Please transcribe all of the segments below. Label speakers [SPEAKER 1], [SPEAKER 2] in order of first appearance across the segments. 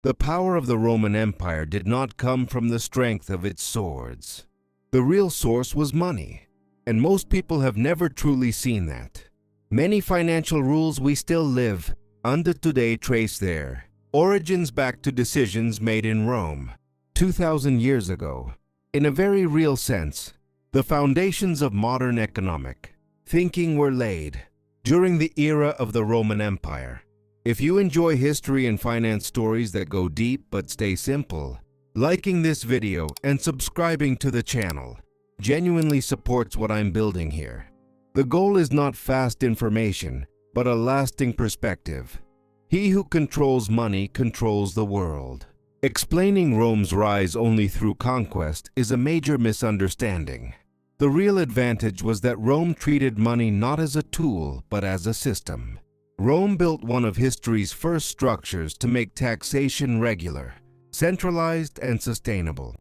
[SPEAKER 1] The power of the Roman Empire did not come from the strength of its swords. The real source was money, and most people have never truly seen that. Many financial rules we still live under today trace their origins back to decisions made in Rome 2,000 years ago. In a very real sense, the foundations of modern economic thinking were laid during the era of the Roman Empire. If you enjoy history and finance stories that go deep but stay simple, liking this video and subscribing to the channel genuinely supports what I'm building here. The goal is not fast information, but a lasting perspective. He who controls money controls the world. Explaining Rome's rise only through conquest is a major misunderstanding. The real advantage was that Rome treated money not as a tool, but as a system. Rome built one of history's first structures to make taxation regular, centralized, and sustainable.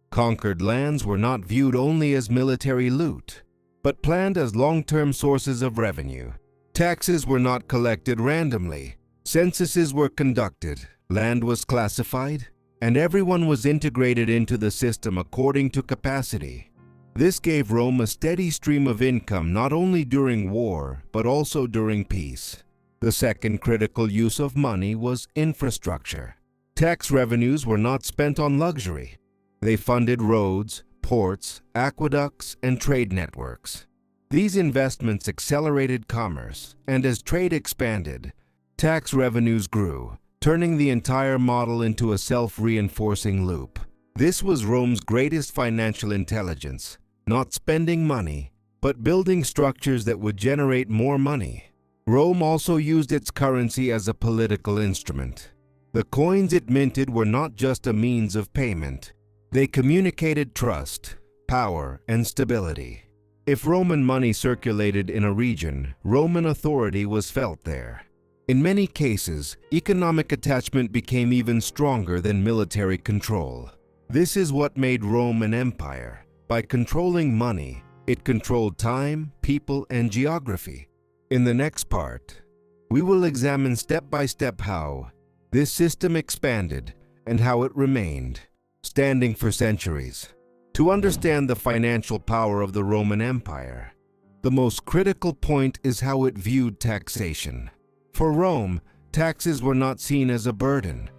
[SPEAKER 1] Conquered lands were not viewed only as military loot, but planned as long-term sources of revenue. Taxes were not collected randomly. Censuses were conducted, land was classified, and everyone was integrated into the system according to capacity. This gave Rome a steady stream of income not only during war, but also during peace. The second critical use of money was infrastructure. Tax revenues were not spent on luxury. They funded roads, ports, aqueducts, and trade networks. These investments accelerated commerce, and as trade expanded, tax revenues grew, turning the entire model into a self-reinforcing loop. This was Rome's greatest financial intelligence, not spending money, but building structures that would generate more money. Rome also used its currency as a political instrument. The coins it minted were not just a means of payment. They communicated trust, power, and stability. If Roman money circulated in a region, Roman authority was felt there. In many cases, economic attachment became even stronger than military control. This is what made Rome an empire. By controlling money, it controlled time, people, and geography. In the next part, we will examine step by step how this system expanded and how it remained standing for centuries. To understand the financial power of the Roman Empire, the most critical point is how it viewed taxation. For Rome, taxes were not seen as a burden.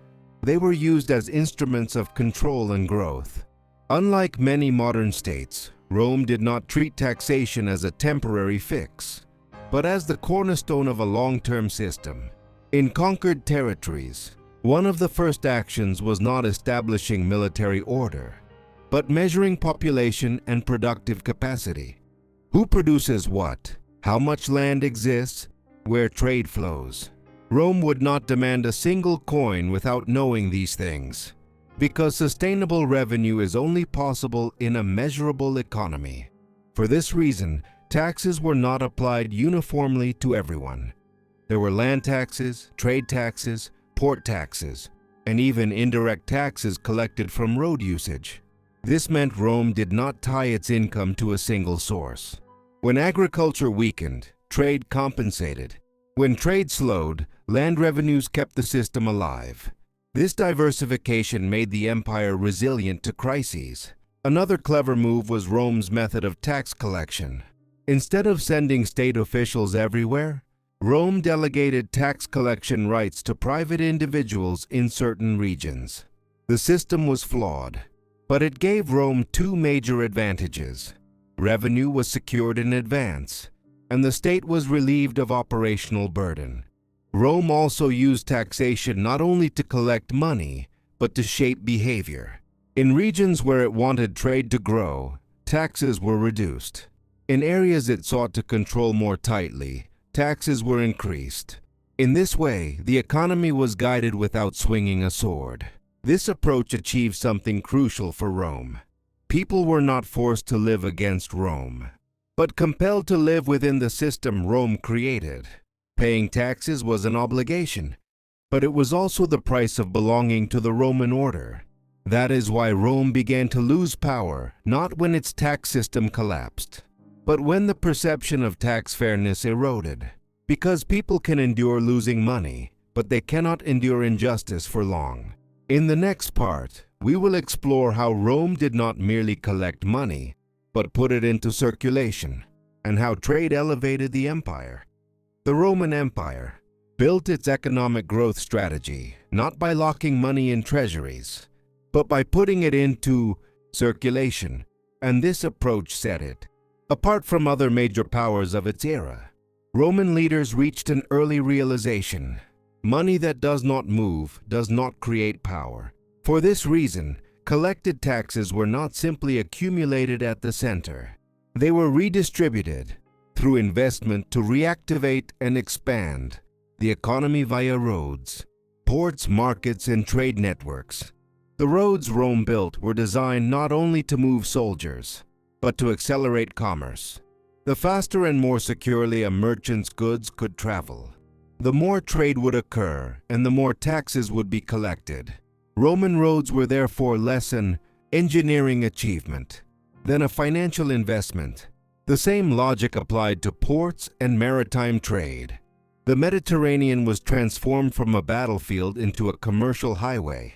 [SPEAKER 1] They were used as instruments of control and growth. Unlike many modern states, Rome did not treat taxation as a temporary fix, but as the cornerstone of a long-term system. In conquered territories, one of the first actions was not establishing military order, but measuring population and productive capacity. Who produces what? How much land exists? Where trade flows? Rome would not demand a single coin without knowing these things, because sustainable revenue is only possible in a measurable economy. For this reason, taxes were not applied uniformly to everyone. There were land taxes, trade taxes, port taxes, and even indirect taxes collected from road usage. This meant Rome did not tie its income to a single source. When agriculture weakened, trade compensated. When trade slowed, land revenues kept the system alive. This diversification made the empire resilient to crises. Another clever move was Rome's method of tax collection. Instead of sending state officials everywhere, Rome delegated tax collection rights to private individuals in certain regions. The system was flawed, but it gave Rome two major advantages. Revenue was secured in advance, and the state was relieved of operational burden. Rome also used taxation not only to collect money, but to shape behavior. In regions where it wanted trade to grow, taxes were reduced. In areas it sought to control more tightly, taxes were increased. In this way, the economy was guided without swinging a sword. This approach achieved something crucial for Rome. People were not forced to live against Rome, but compelled to live within the system Rome created. Paying taxes was an obligation, but it was also the price of belonging to the Roman order. That is why Rome began to lose power, not when its tax system collapsed, but when the perception of tax fairness eroded. Because people can endure losing money, but they cannot endure injustice for long. In the next part, we will explore how Rome did not merely collect money, but put it into circulation, and how trade elevated the empire. The Roman Empire built its economic growth strategy not by locking money in treasuries, but by putting it into circulation, and this approach set it apart from other major powers of its era. Roman leaders reached an early realization: money that does not move does not create power. For this reason, collected taxes were not simply accumulated at the center. They were redistributed through investment to reactivate and expand the economy via roads, ports, markets, and trade networks. The roads Rome built were designed not only to move soldiers, but to accelerate commerce. The faster and more securely a merchant's goods could travel, the more trade would occur and the more taxes would be collected. Roman roads were therefore less an engineering achievement than a financial investment. The same logic applied to ports and maritime trade. The Mediterranean was transformed from a battlefield into a commercial highway.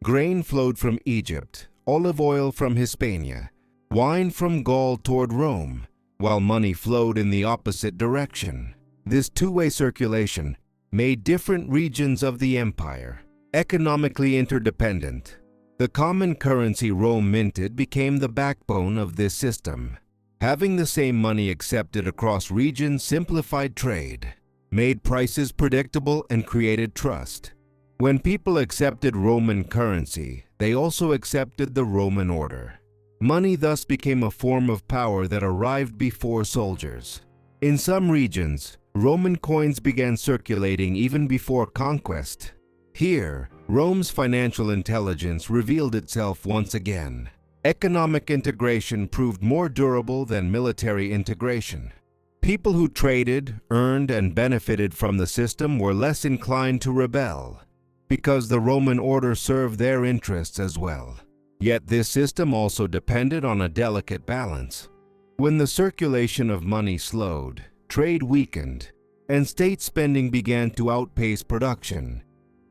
[SPEAKER 1] Grain flowed from Egypt, olive oil from Hispania, wine from Gaul toward Rome, while money flowed in the opposite direction. This two-way circulation made different regions of the empire economically interdependent. The common currency Rome minted became the backbone of this system. Having the same money accepted across regions simplified trade, made prices predictable, and created trust. When people accepted Roman currency, they also accepted the Roman order. Money thus became a form of power that arrived before soldiers. In some regions, Roman coins began circulating even before conquest. Here, Rome's financial intelligence revealed itself once again. Economic integration proved more durable than military integration. People who traded, earned, and benefited from the system were less inclined to rebel, because the Roman order served their interests as well. Yet this system also depended on a delicate balance. When the circulation of money slowed, trade weakened, and state spending began to outpace production,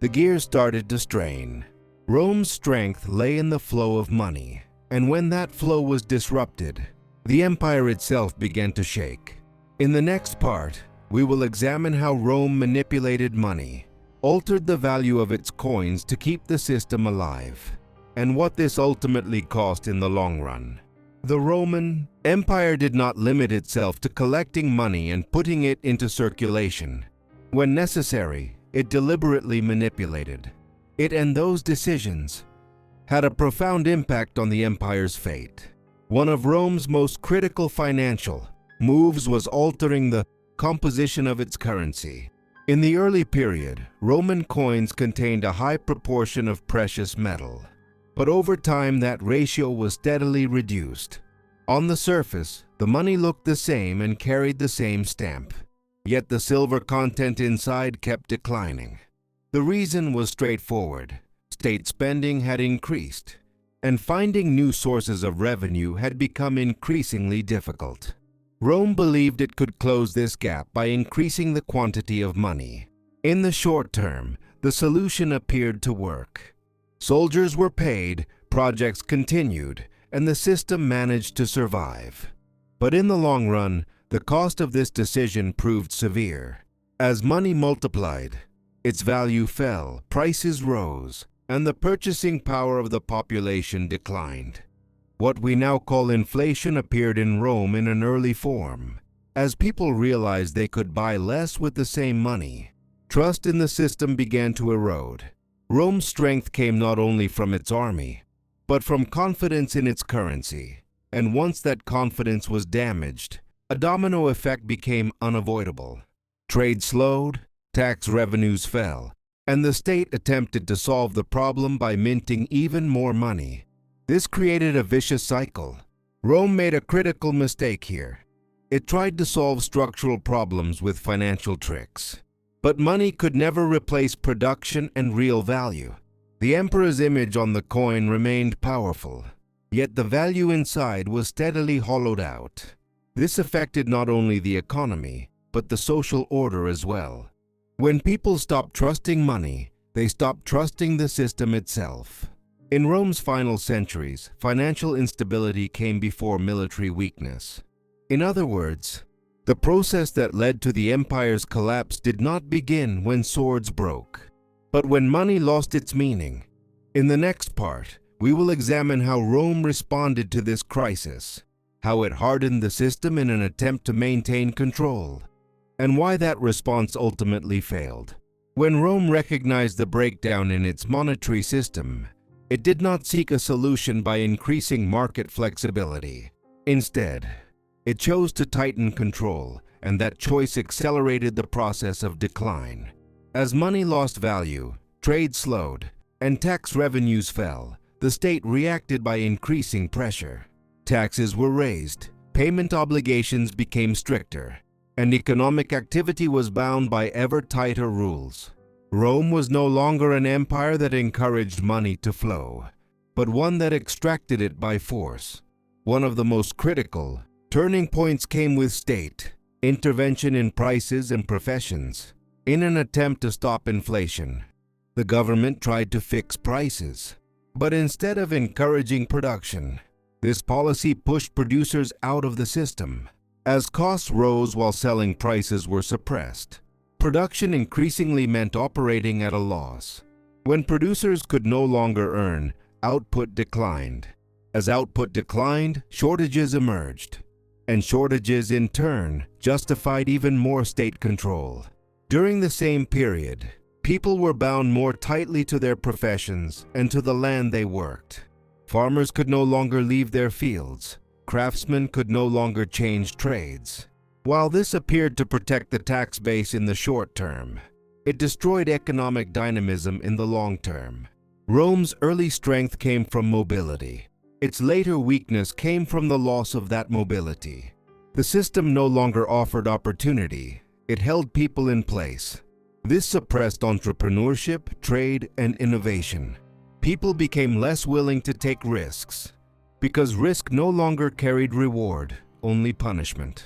[SPEAKER 1] the gears started to strain. Rome's strength lay in the flow of money, and when that flow was disrupted, the empire itself began to shake. In the next part, we will examine how Rome manipulated money, altered the value of its coins to keep the system alive, and what this ultimately cost in the long run. The Roman Empire did not limit itself to collecting money and putting it into circulation. When necessary, it deliberately manipulated it, and those decisions had a profound impact on the empire's fate. One of Rome's most critical financial moves was altering the composition of its currency. In the early period, Roman coins contained a high proportion of precious metal, but over time that ratio was steadily reduced. On the surface, the money looked the same and carried the same stamp, yet the silver content inside kept declining. The reason was straightforward. State spending had increased, and finding new sources of revenue had become increasingly difficult. Rome believed it could close this gap by increasing the quantity of money. In the short term, the solution appeared to work. Soldiers were paid, projects continued, and the system managed to survive. But in the long run, the cost of this decision proved severe. As money multiplied, its value fell, prices rose, and the purchasing power of the population declined. What we now call inflation appeared in Rome in an early form. As people realized they could buy less with the same money, trust in the system began to erode. Rome's strength came not only from its army, but from confidence in its currency. And once that confidence was damaged, a domino effect became unavoidable. Trade slowed, tax revenues fell, and the state attempted to solve the problem by minting even more money. This created a vicious cycle. Rome made a critical mistake here. It tried to solve structural problems with financial tricks. But money could never replace production and real value. The emperor's image on the coin remained powerful, yet the value inside was steadily hollowed out. This affected not only the economy, but the social order as well. When people stopped trusting money, They stopped trusting the system itself. In Rome's final centuries, financial instability came before military weakness. In other words, the process that led to the empire's collapse did not begin when swords broke, but when money lost its meaning. In the next part, we will examine how Rome responded to this crisis, how it hardened the system in an attempt to maintain control, and why that response ultimately failed. When Rome recognized the breakdown in its monetary system, it did not seek a solution by increasing market flexibility. Instead, it chose to tighten control, and that choice accelerated the process of decline. As money lost value, trade slowed, and tax revenues fell, the state reacted by increasing pressure. Taxes were raised, payment obligations became stricter, and economic activity was bound by ever tighter rules. Rome was no longer an empire that encouraged money to flow, but one that extracted it by force. One of the most critical turning points came with state intervention in prices and professions. In an attempt to stop inflation, the government tried to fix prices, but instead of encouraging production, this policy pushed producers out of the system. As costs rose while selling prices were suppressed, production increasingly meant operating at a loss. When producers could no longer earn, output declined. As output declined, shortages emerged, and shortages in turn justified even more state control. During the same period, people were bound more tightly to their professions and to the land they worked. Farmers could no longer leave their fields. Craftsmen could no longer change trades. While this appeared to protect the tax base in the short term, it destroyed economic dynamism in the long term. Rome's early strength came from mobility. Its later weakness came from the loss of that mobility. The system no longer offered opportunity. It held people in place. This suppressed entrepreneurship, trade, and innovation. People became less willing to take risks, because risk no longer carried reward, only punishment.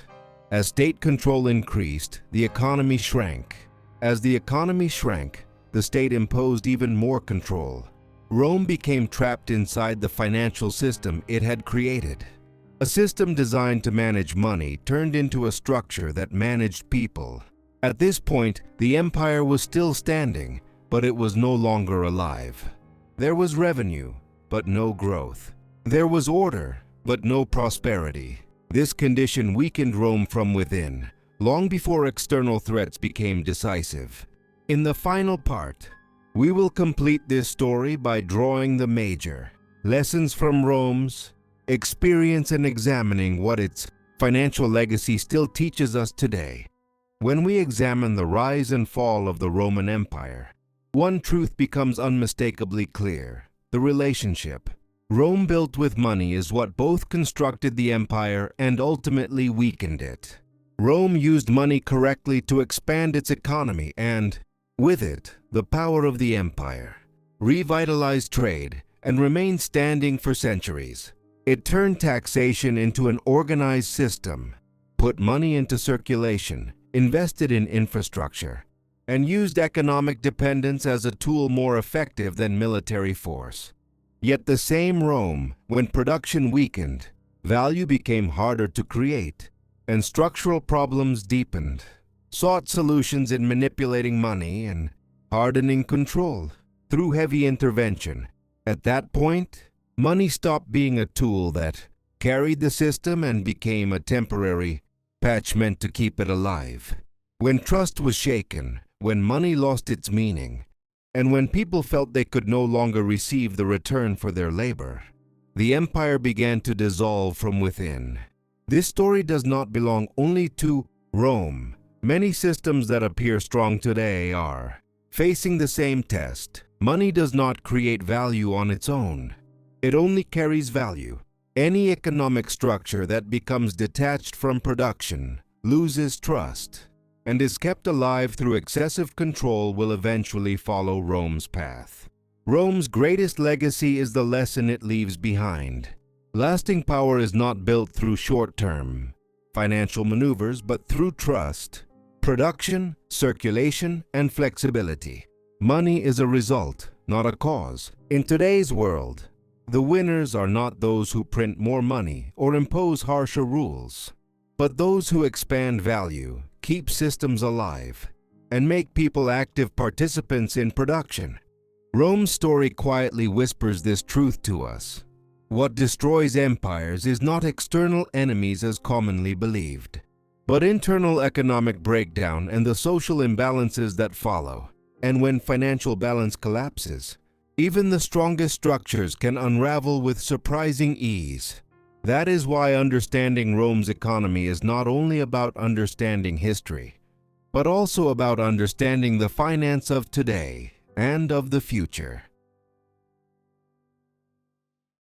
[SPEAKER 1] As state control increased, the economy shrank. As the economy shrank, the state imposed even more control. Rome became trapped inside the financial system it had created. A system designed to manage money turned into a structure that managed people. At this point, the empire was still standing, but it was no longer alive. There was revenue, but no growth. There was order, but no prosperity. This condition weakened Rome from within, long before external threats became decisive. In the final part, we will complete this story by drawing the major lessons from Rome's experience and examining what its financial legacy still teaches us today. When we examine the rise and fall of the Roman Empire, one truth becomes unmistakably clear: the relationship Rome built with money is what both constructed the empire and ultimately weakened it. Rome used money correctly to expand its economy and, with it, the power of the empire, revitalized trade, and remained standing for centuries. It turned taxation into an organized system, put money into circulation, invested in infrastructure, and used economic dependence as a tool more effective than military force. Yet the same Rome, when production weakened, value became harder to create, and structural problems deepened, sought solutions in manipulating money and hardening control through heavy intervention. At that point, money stopped being a tool that carried the system and became a temporary patch meant to keep it alive. When trust was shaken, when money lost its meaning, and when people felt they could no longer receive the return for their labor, the empire began to dissolve from within. This story does not belong only to Rome. Many systems that appear strong today are facing the same test. Money does not create value on its own. It only carries value. Any economic structure that becomes detached from production loses trust and is kept alive through excessive control will eventually follow Rome's path. Rome's greatest legacy is the lesson it leaves behind. Lasting power is not built through short-term financial maneuvers, but through trust, production, circulation, and flexibility. Money is a result, not a cause. In today's world, the winners are not those who print more money or impose harsher rules, but those who expand value, keep systems alive, and make people active participants in production. Rome's story quietly whispers this truth to us. What destroys empires is not external enemies as commonly believed, but internal economic breakdown and the social imbalances that follow. And when financial balance collapses, even the strongest structures can unravel with surprising ease. That is why understanding Rome's economy is not only about understanding history, but also about understanding the finance of today and of the future.